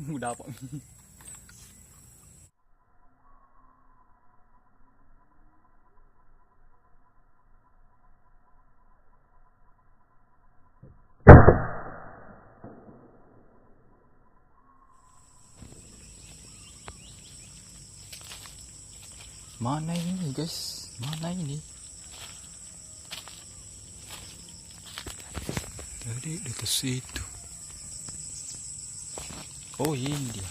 Udah apa? Mana ini guys? Mana ini? Tadi dekat situ. Oh ini dia.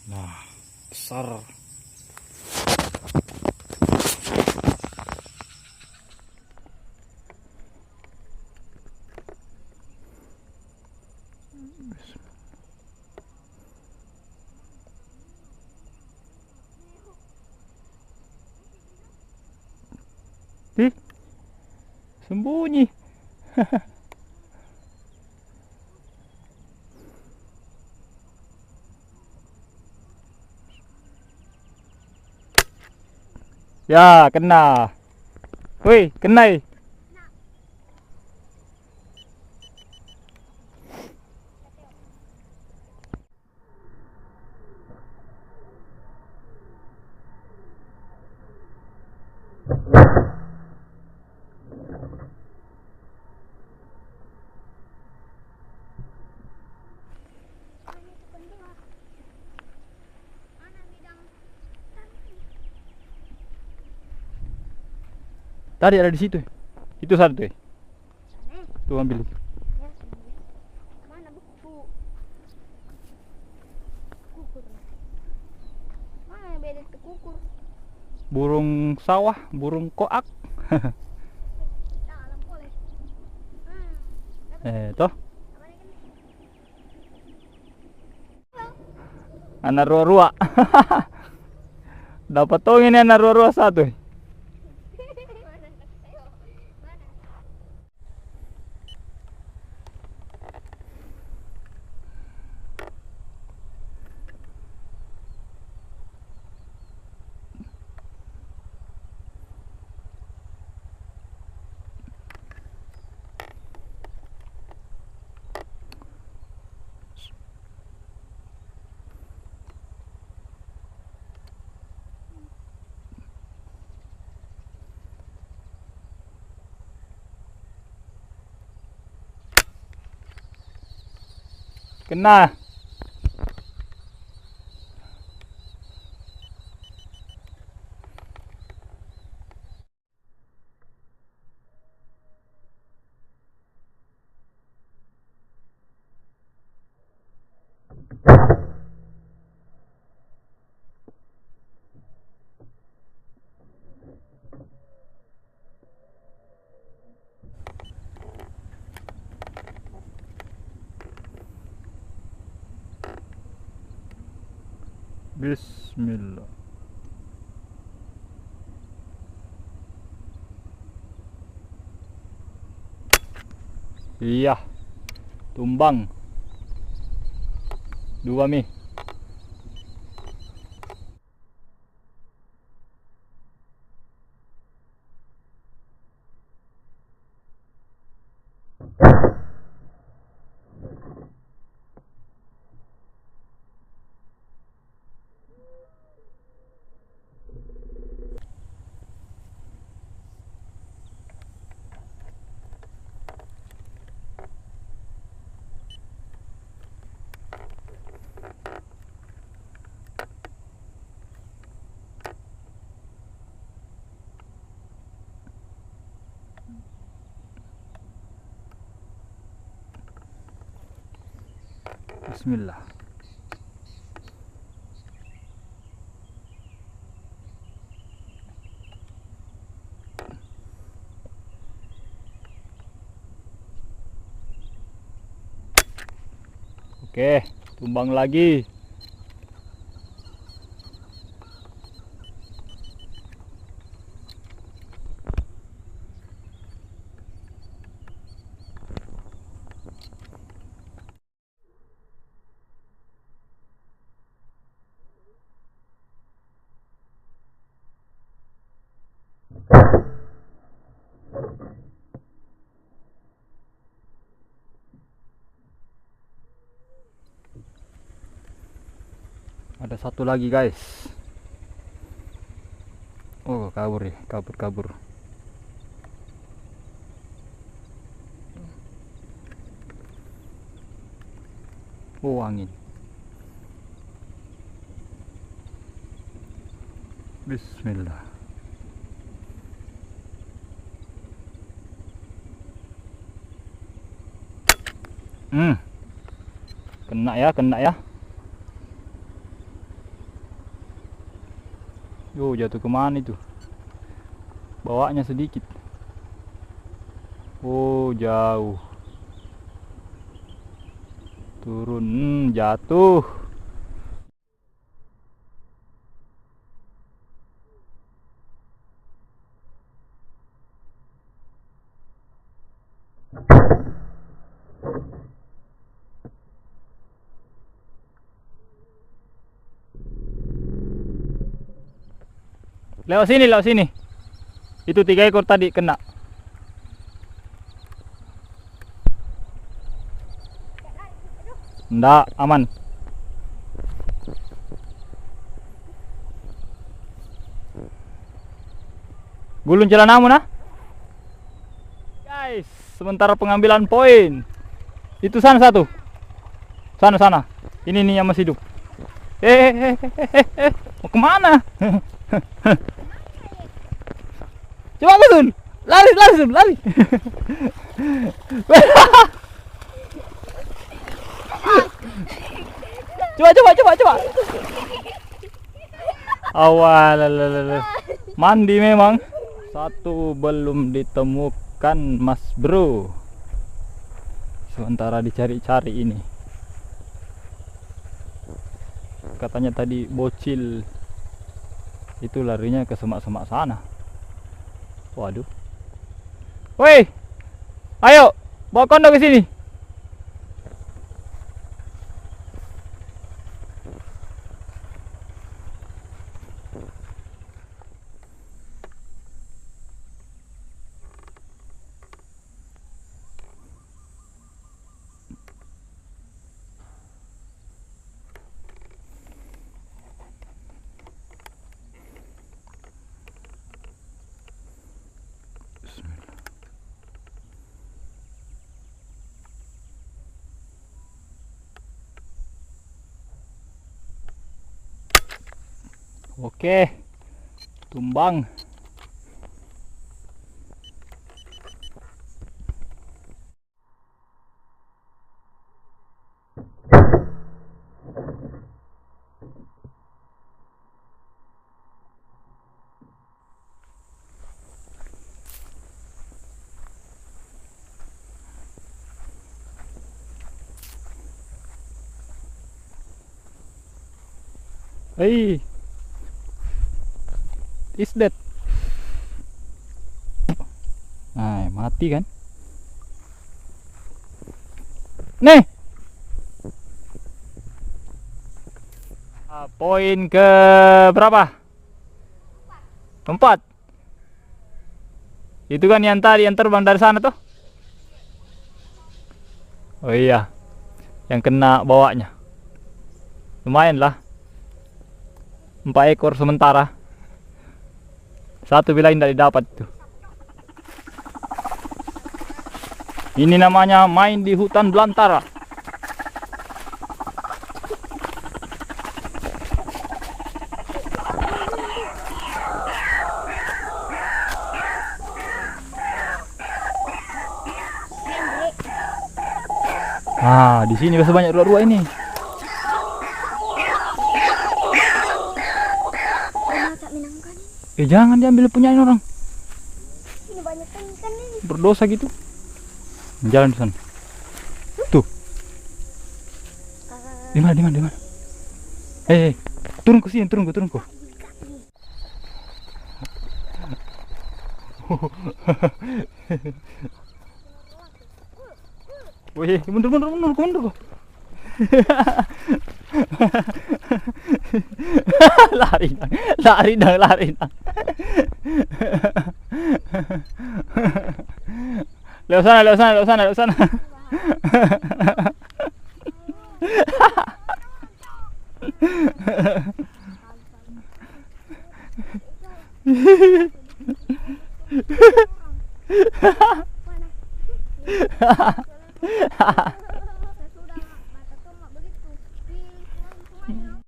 Nah, besar. Ih, sembunyi. Ya, kena. Woi, kena. Tadi ada di situ. Itu satu. Tuh ambil. Mana buku? Kukur. Mana yang beda itu kukur? Burung sawah, burung koak. Dalam boleh. Toh. Namanya kan Anak rua-rua. Dapat tong ini anak rua-rua satu. mana? Ayo, mana? Kena. Bismillah. Iya, tumbang. Dua mi. Bismillah. Oke, tumbang lagi. satu lagi guys. Oh kabur ya, kabur. Oh angin. Bismillah. Kena ya. Yo, jatuh kemana itu? Bawanya sedikit. Oh, jauh. Turun, jatuh. Lewat sini. Itu 3 ekor tadi kena. Nggak, aman. Gulung celanamu nah. Guys, sementara pengambilan poin. Itu sana satu. Sana. Ini nih yang masih hidup. Mau kemana? Coba betul. Lari. Coba. Awal. Mandi memang. Satu belum ditemukan Mas Bro. Sementara dicari-cari ini. Katanya tadi bocil itu larinya ke semak-semak sana. Waduh. Woi. Ayo, bawa kondok ke sini. Oke, tumbang. Hei, is that? Nah, mati kan? Nih. Poin ke berapa? 4. Itu kan yang tadi yang terbang dari sana tuh. Oh iya, yang kena bawanya. Lumayan lah. 4 ekor sementara. Satu bilang tidak didapat tuh. Ini namanya main di hutan belantara. Ah, di sini biasa banyak dua-dua ini. Jangan diambil punya orang. Ini banyak ikan ini. Berdosa gitu. Jalan di sana. Tuh. Di mana? Turun ke sini, turun ke. Wih, mundur kok. Lari dong. Lewat sana. Mana? Saya sudah mata cuma begitu. Di semuanya.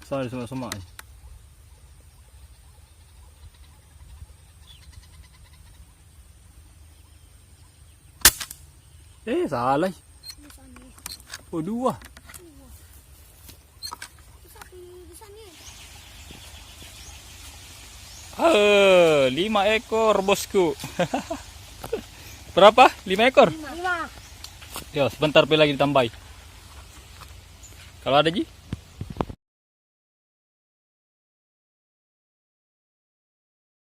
Sana semua-semua. Salah. Di sana. Oh, dua. Di sana. 5 ekor bosku. Berapa? 5 ekor? 5. Ya, sebentar lagi ditambahi. Kalau ada Ji?